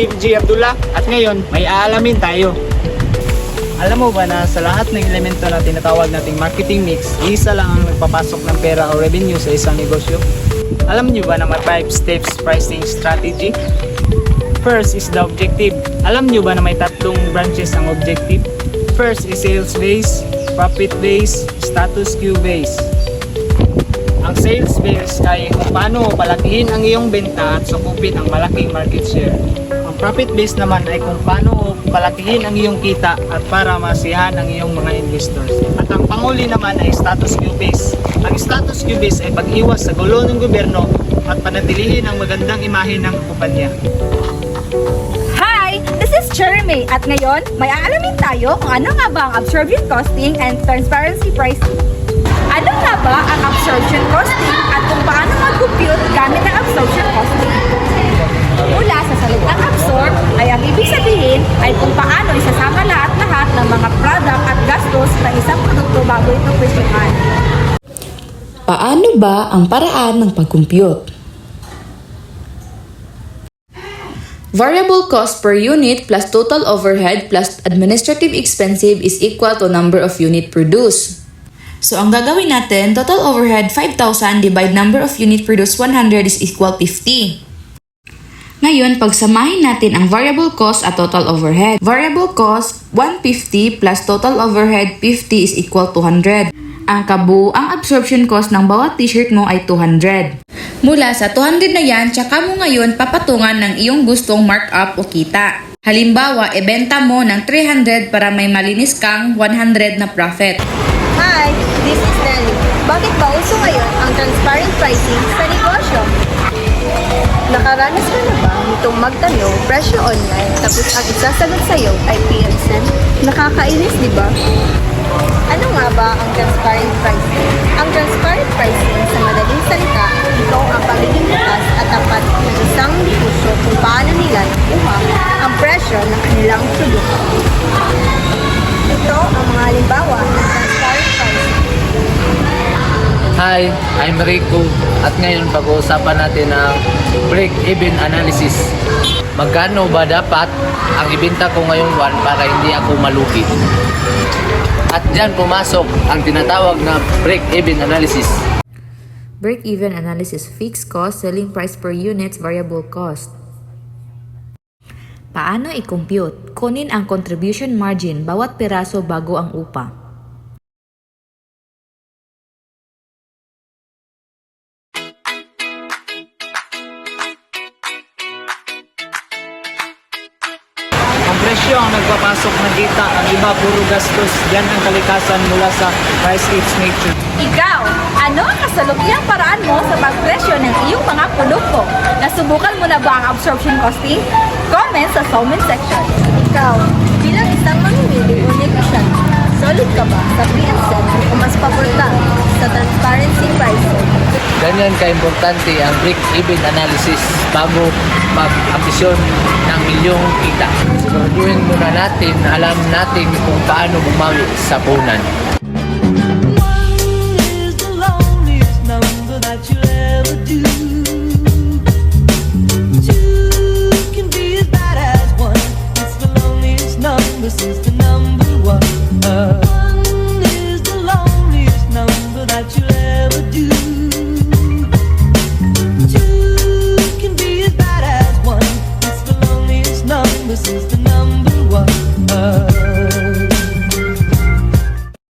Steve G. Abdullah at ngayon may aalamin tayo. Alam mo ba na sa lahat ng elemento na tinatawag nating marketing mix, isa lang ang nagpapasok ng pera o revenue sa isang negosyo? Alam niyo ba na may 5 steps pricing strategy? First is the objective. Alam niyo ba na may tatlong branches ang objective? First is sales base, profit base, status quo base. Ang sales base ay kung paano palakihin ang iyong benta at sukupin ang malaking market share. Ang profit base naman ay kung paano palakihin ang iyong kita at para masiyahan ang iyong mga investors. At ang panghuli naman ay status quo base. Ang status quo base ay pag-iwas sa gulo ng gobyerno at panatilihin ang magandang imahe ng kumpanya. Hi! This is Cherry at ngayon, may aalamin tayo kung ano nga ba ang absorption costing and transparency pricing. Ano nga ba ang absorption costing at kung paano mag-compute gamit ang absorption costing? Mula sa salitang absorb ay ang ibig sabihin ay kung paano isasama lahat-lahat ng mga product at gastos ng isang produkto bago ito presyohan. Paano ba ang paraan ng pag-compute? Variable cost per unit plus total overhead plus administrative expensive is equal to number of unit produced. So, ang gagawin natin, total overhead 5,000 divide number of unit produced 100 is equal 50. Ngayon, pagsamahin natin ang variable cost at total overhead. Variable cost 150 plus total overhead 50 is equal to 100. Ang kabuuang absorption cost ng bawat t-shirt mo ay 200. Mula sa 200 na yan, tsaka mo ngayon papatungan ng iyong gustong markup o kita. Halimbawa, ibenta mo ng 300 para may malinis kang 100 na profit. Hi, this is Nelly. Bakit ba uso ngayon ang transparent pricing sa negosyo? Nakaranas ka na ba nitong magtanong presyo online tapos ang isasagot sa'yo ay PMSM? Nakakainis, di ba? Ano nga ba ang transparent pricing? Ang transparent pricing sa madaling salita, ito ang pagiging bukas at tapat ng isang negosyo kung paano nila nakuha ang presyo ng kanilang produkto. Ito ang mga halimbawa ng transparent pricing. Hi, I'm Rico at ngayon pag-uusapan natin ang break-even analysis. Magkano ba dapat ang ibenta ko ngayong buwan para hindi ako malugi? At dyan pumasok ang tinatawag na break-even analysis. Break-even analysis, fixed cost, selling price per units, variable cost. Paano i-compute? Kunin ang contribution margin bawat piraso bago ang upa. Ang presyo ang nagpapasok ng kita, ang iba puro gastos. Yan ang kalikasan mula sa price its nature. Ikaw, ano ang kasalukuyang paraan mo sa pagpresyo ng iyong mga produkto? Nasubukan mo na ba ang absorption costing? Comment sa comment section. Ikaw, bilang isang mamimili o negosyante, solid ka ba sa PMSM o mas paborta sa transparency pricing? Ganyan ka-importante ang break-even analysis bago mag-ambisyon ng milyong kita. Siguraduhin muna natin na alam natin kung paano bumawi sa punan.